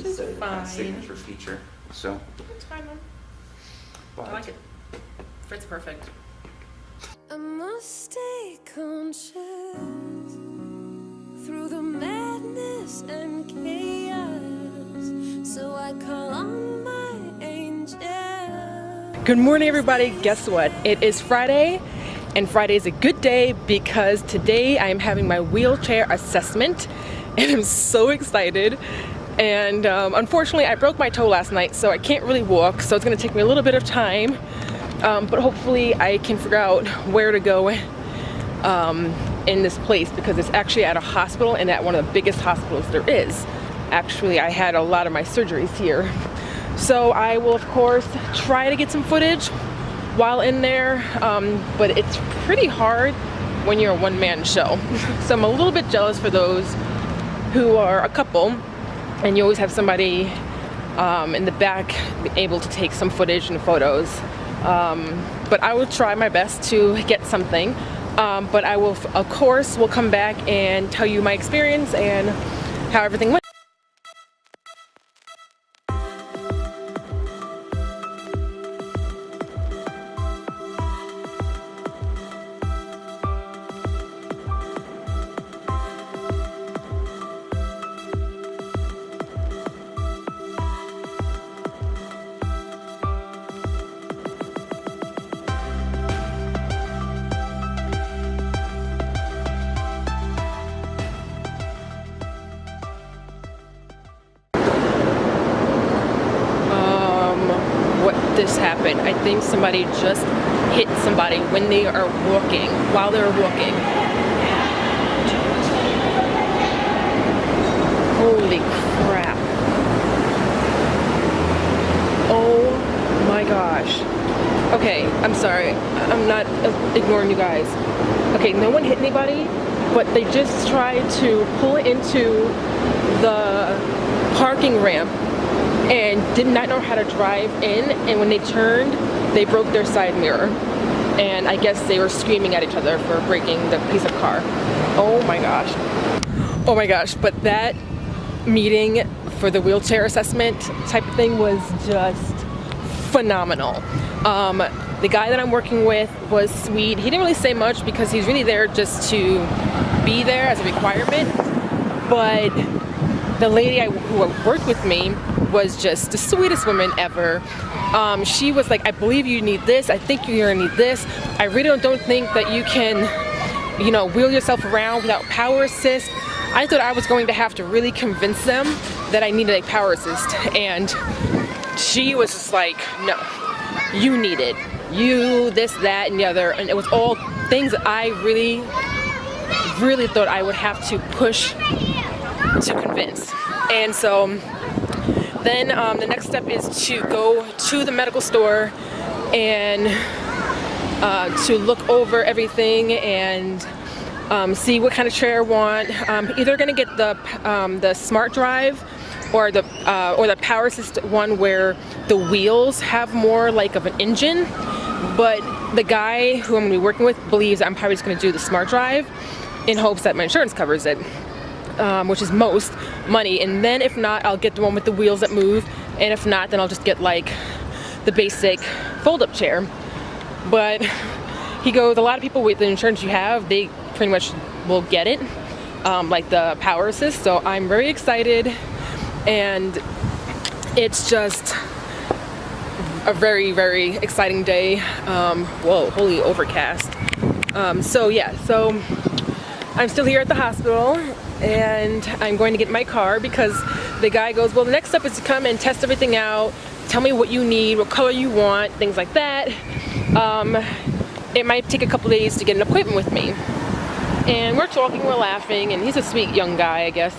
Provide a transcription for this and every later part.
is the kind of signature feature. So It's fine, man. but, I like it. Fits perfect. I must stay conscious through the madness and chaos, so I call on my angel. Good morning, everybody. Guess what? It is Friday, and Friday is a good day because today I am having my wheelchair assessment, and I'm so excited. And unfortunately, I broke my toe last night, so I can't really walk, so it's gonna take me a little bit of time. But hopefully I can figure out where to go in this place, because it's actually at a hospital and at one of the biggest hospitals there is. Actually, I had a lot of my surgeries here. So I will, of course, try to get some footage while in there, but it's pretty hard when you're a one-man show. So I'm a little bit jealous for those who are a couple, and you always have somebody in the back able to take some footage and photos. But I will try my best to get something. But I will, of course, will come back and tell you my experience and how everything went. This happened. I think somebody just hit somebody when they are walking, while they're walking. Holy crap. Oh my gosh. Okay, I'm sorry. I'm not ignoring you guys. Okay, no one hit anybody, but they just tried to pull into the parking ramp and did not know how to drive in, and when they turned, they broke their side mirror. And I guess they were screaming at each other for breaking the piece of car. Oh my gosh. Oh my gosh, but that meeting for the wheelchair assessment type of thing was just phenomenal. The guy that I'm working with was sweet. He didn't really say much because he's really there just to be there as a requirement, but the lady who worked with me was just the sweetest woman ever. She was like, I believe you need this. I think you're gonna need this. I really don't think that you can, you know, wheel yourself around without power assist. I thought I was going to have to really convince them that I needed a power assist. And she was just like, no, you need it. You, this, that, and the other. And it was all things that I really, really thought I would have to push to convince. And so then the next step is to go to the medical store and to look over everything and see what kind of chair I want. Either gonna get the Smart Drive or the Power Assist one where the wheels have more like of an engine. But the guy who I'm gonna be working with believes I'm probably just gonna do the Smart Drive in hopes that my insurance covers it. Which is most money, and then if not, I'll get the one with the wheels that move, and if not, then I'll just get like the basic fold-up chair. But he goes, a lot of people with the insurance you have, they pretty much will get it, like the Power Assist. So I'm very excited, and it's just a very, very exciting day. Whoa, holy overcast. So yeah, so I'm still here at the hospital, and I'm going to get my car because the guy goes, well, the next step is to come and test everything out, tell me what you need, what color you want, things like that. It might take a couple days to get an appointment with me. And we're talking, we're laughing, and he's a sweet young guy, I guess.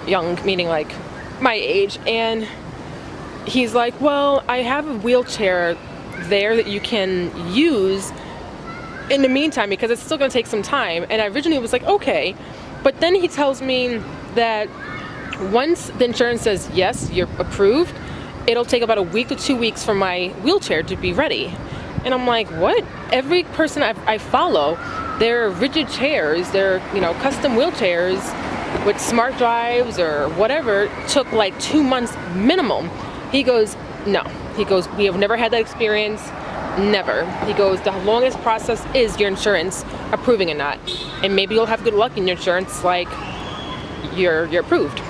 Young, meaning like my age. And he's like, well, I have a wheelchair there that you can use in the meantime, because it's still going to take some time. And I originally was like, okay. But then he tells me that once the insurance says, yes, you're approved, it'll take about a week to 2 weeks for my wheelchair to be ready. And I'm like, what? Every person I follow, they're rigid chairs, they're, you know, custom wheelchairs, with smart drives or whatever took like 2 months minimum. He goes, no. He goes, we have never had that experience. Never. He goes, the longest process is your insurance approving or not. And maybe you'll have good luck in your insurance, like you're approved.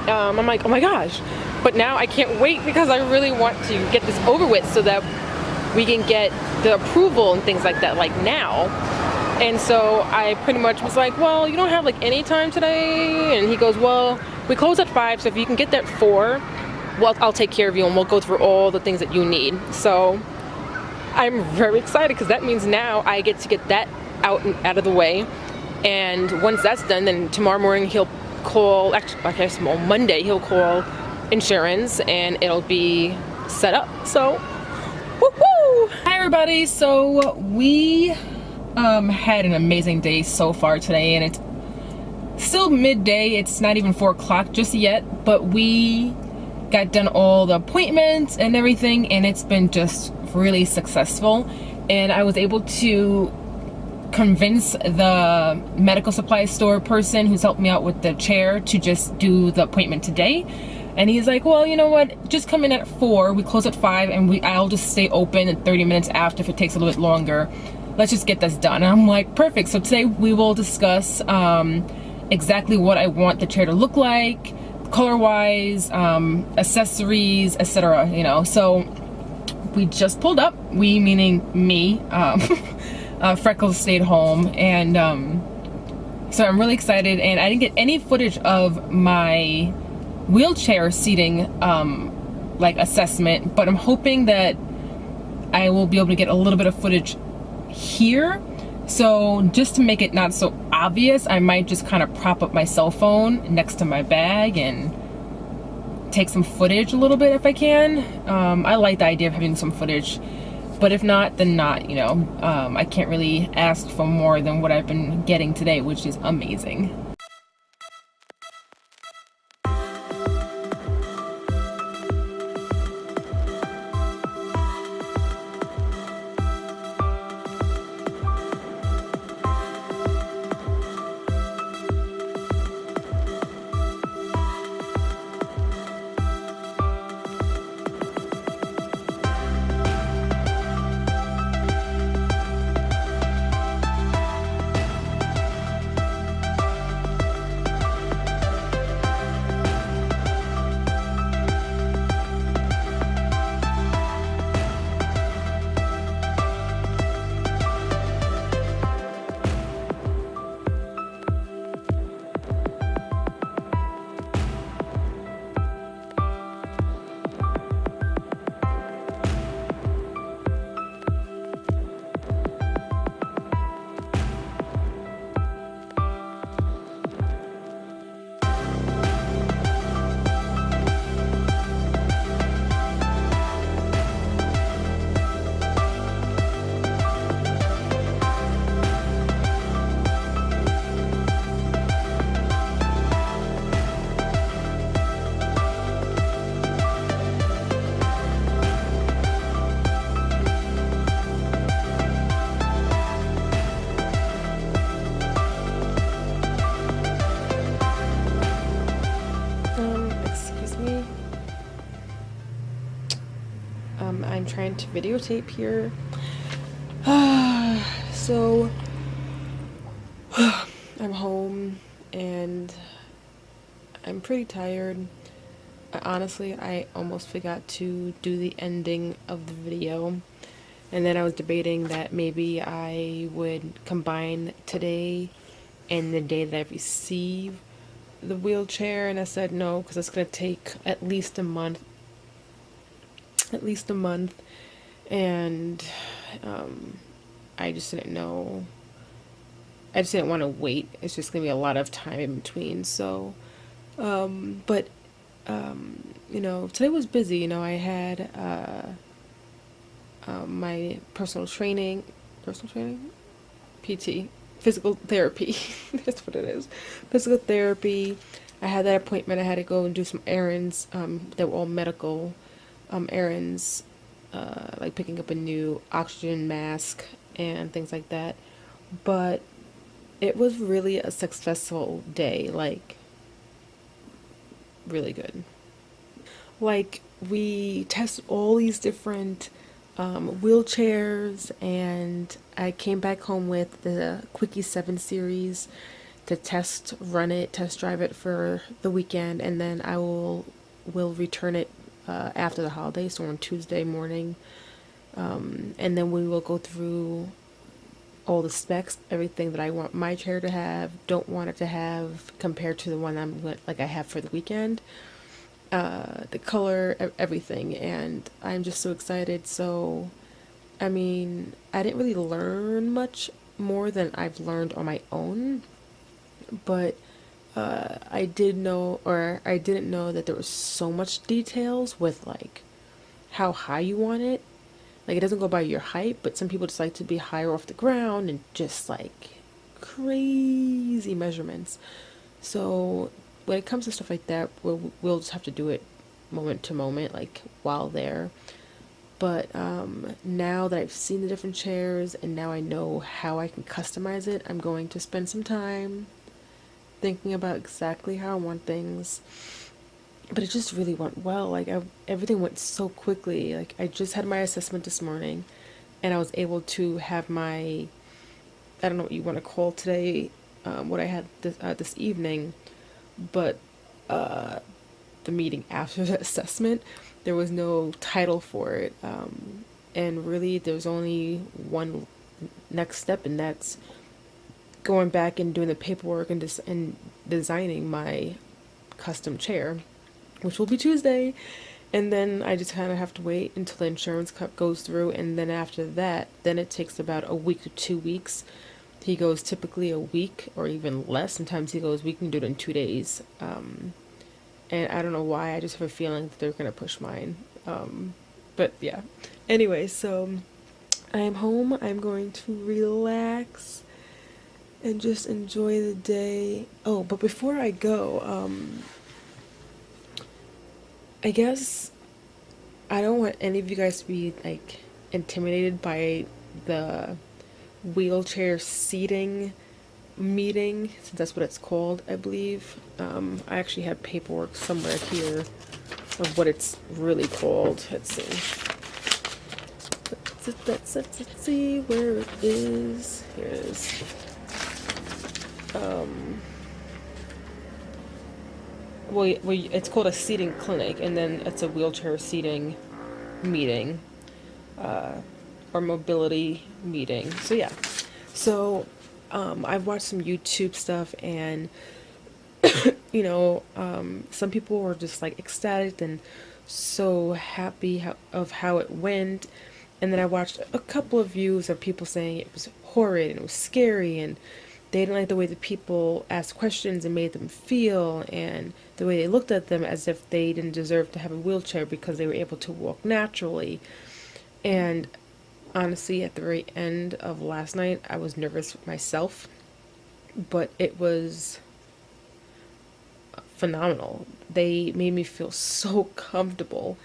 I'm like, oh my gosh. But now I can't wait because I really want to get this over with so that we can get the approval and things like that, like now. And so I pretty much was like, well, you don't have like any time today? And he goes, well, we close at 5, so if you can get there at 4, well, I'll take care of you and we'll go through all the things that you need. So I'm very excited because that means now I get to get that out of the way. And once that's done, then tomorrow morning he'll call, actually, I guess Monday he'll call insurance and it'll be set up. So, woo-hoo! Hi everybody. So we had an amazing day so far today, and it's still midday. It's not even 4 o'clock just yet, but we got done all the appointments and everything, and it's been just really successful. And I was able to convince the medical supply store person who's helped me out with the chair to just do the appointment today. And he's like, well, you know what, just come in at 4, we close at 5, and I'll just stay open in 30 minutes after if it takes a little bit longer. Let's just get this done. And I'm like, perfect. So today we will discuss exactly what I want the chair to look like, color-wise, accessories, etc. You know, so we just pulled up. We meaning me. Freckles stayed home, and so I'm really excited. And I didn't get any footage of my wheelchair seating like assessment, but I'm hoping that I will be able to get a little bit of footage here. So just to make it not so obvious, I might just kind of prop up my cell phone next to my bag and take some footage a little bit if I can. I like the idea of having some footage, but if not, then not, you know. I can't really ask for more than what I've been getting today, which is amazing. I'm trying to videotape here. So I'm home and I'm pretty tired. Honestly, I almost forgot to do the ending of the video, and then I was debating that maybe I would combine today and the day that I receive the wheelchair, and I said no, because it's going to take at least a month. And I just didn't know. I just didn't want to wait. It's just going to be a lot of time in between. So, but you know, today was busy. You know, I had my personal training, PT, physical therapy. That's what it is. Physical therapy. I had that appointment. I had to go and do some errands. They were all medical errands, like picking up a new oxygen mask and things like that. But it was really a successful day, like really good. Like we tested all these different wheelchairs, and I came back home with the Quickie 7 series to test drive it for the weekend, and then I will return it after the holiday, so on Tuesday morning, and then we will go through all the specs, everything that I want my chair to have, don't want it to have, compared to the one I have for the weekend, the color, everything, and I'm just so excited. So, I mean, I didn't really learn much more than I've learned on my own, but I didn't know that there was so much details with like how high you want it. Like it doesn't go by your height, but some people just like to be higher off the ground and just like crazy measurements. So when it comes to stuff like that, we'll just have to do it moment to moment, like while there. But now that I've seen the different chairs and now I know how I can customize it, I'm going to spend some time thinking about exactly how I want things. But it just really went well. Like everything went so quickly. Like I just had my assessment this morning, and I was able to have my, I don't know what you want to call today, what I had this evening, but the meeting after the assessment, there was no title for it, and really there's only one next step, and that's going back and doing the paperwork and designing my custom chair, which will be Tuesday. And then I just kind of have to wait until the insurance cut goes through, and then after that, then it takes about a week to 2 weeks. He goes typically a week or even less. Sometimes he goes, we can do it in 2 days. And I don't know why, I just have a feeling that they're gonna push mine. But yeah. Anyway, so I am home. I'm going to relax and just enjoy the day. Oh, but before I go, I guess I don't want any of you guys to be like intimidated by the wheelchair seating meeting, since that's what it's called, I believe. I actually have paperwork somewhere here of what it's really called. Let's see. Let's see where it is. Here it is. Well, it's called a seating clinic, and then it's a wheelchair seating meeting, or mobility meeting. So yeah. So I've watched some YouTube stuff, and some people were just like ecstatic and so happy of how it went. And then I watched a couple of views of people saying it was horrid and it was scary, and they didn't like the way the people asked questions and made them feel, and the way they looked at them as if they didn't deserve to have a wheelchair because they were able to walk naturally. And honestly, at the very end of last night, I was nervous myself, but it was phenomenal. They made me feel so comfortable.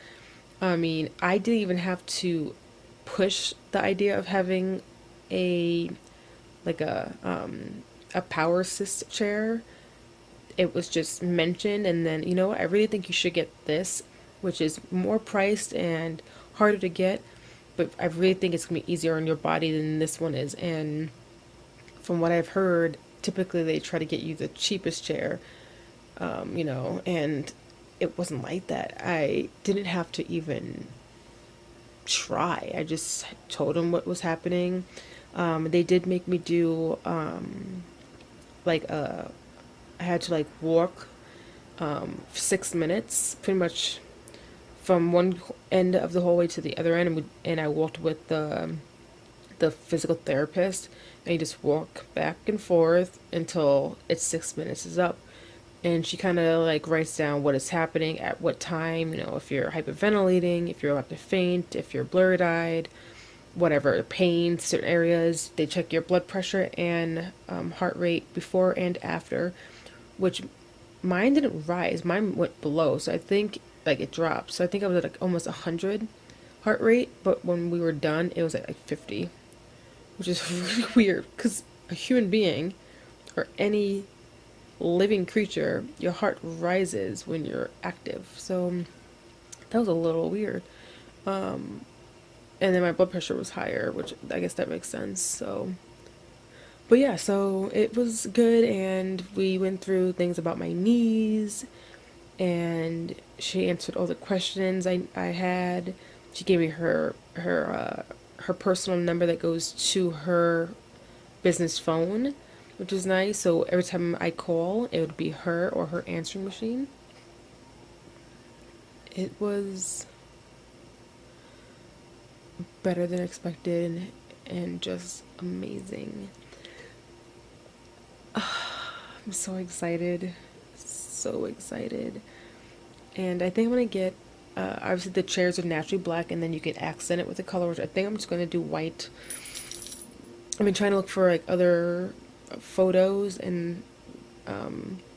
I mean, I didn't even have to push the idea of having a power assist chair. It was just mentioned, and then, I really think you should get this, which is more priced and harder to get, but I really think it's gonna be easier on your body than this one is. And from what I've heard, typically they try to get you the cheapest chair, and it wasn't like that. I didn't have to even try. I just told them what was happening. They did make me do I had to walk 6 minutes, pretty much from one end of the hallway to the other end, and I walked with the physical therapist, and you just walk back and forth until it's 6 minutes is up. And she kind of writes down what is happening at what time, if you're hyperventilating, if you're about to faint, if you're blurred-eyed, whatever, pain, certain areas. They check your blood pressure and heart rate before and after, which mine didn't rise. Mine went below, so I think it dropped. So I think I was at almost 100 heart rate, but when we were done, it was at 50, which is really weird because a human being or any living creature, your heart rises when you're active. So that was a little weird. And then my blood pressure was higher, which I guess that makes sense. So, but yeah, so it was good, and we went through things about my knees, and she answered all the questions I had. She gave me her personal number that goes to her business phone, which is nice. So every time I call, it would be her or her answering machine. It was better than expected and just amazing. I'm so excited. So excited. And I think I'm going to get, obviously the chairs are naturally black, and then you can accent it with the color, which I think I'm just going to do white. I've been trying to look for like other photos, and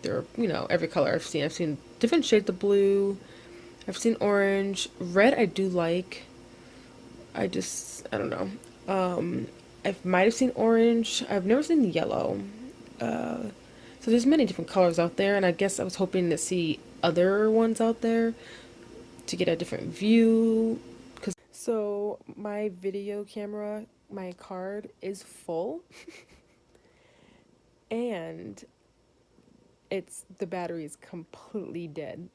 there are, you know, every color I've seen. I've seen different shades of blue. I've seen orange. Red I do like. I don't know. I might have seen orange. I've never seen yellow. So there's many different colors out there, and I guess I was hoping to see other ones out there to get a different view. So my video camera, my card is full, and the battery is completely dead.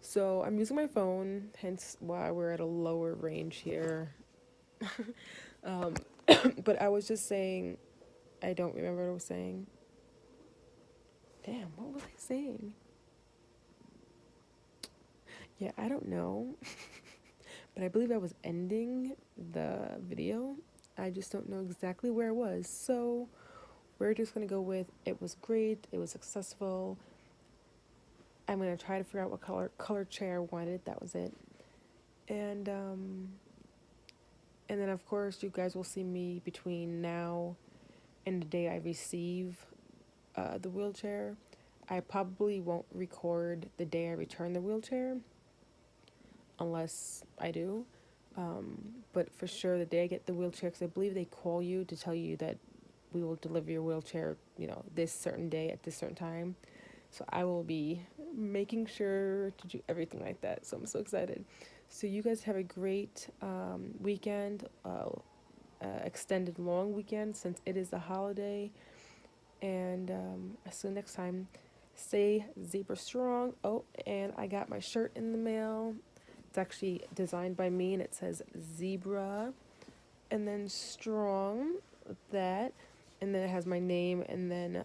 So I'm using my phone, hence why we're at a lower range here. But I was just saying, I don't remember what I was saying. Damn, what was I saying? Yeah, I don't know. But I believe I was ending the video. I just don't know exactly where I was. So we're just going to go with it was great. It was successful. I'm going to try to figure out what color chair I wanted. That was it. And then of course you guys will see me between now and the day I receive the wheelchair. I probably won't record the day I return the wheelchair unless I do. But for sure the day I get the wheelchair, because I believe they call you to tell you that we will deliver your wheelchair, you know, this certain day at this certain time. So I will be making sure to do everything like that. So I'm so excited. So you guys have a great weekend, extended long weekend since it is a holiday. And see you next time. Stay zebra strong. Oh, and I got my shirt in the mail. It's actually designed by me, and it says zebra and then strong, that, and then it has my name and then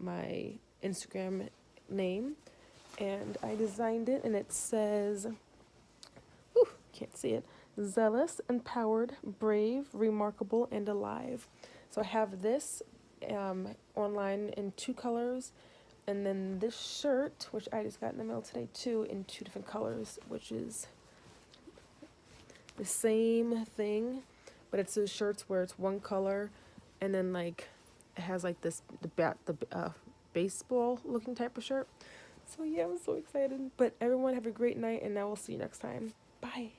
my Instagram name, and I designed it, and it says, ooh, can't see it, zealous, empowered, brave, remarkable, and alive. So I have this online in 2 colors, and then this shirt, which I just got in the mail today too, in 2 different colors, which is the same thing, but it's those shirts where it's one color, and then like it has like this the baseball looking type of shirt. So yeah, I'm so excited. But everyone have a great night, and I will see you next time. Bye.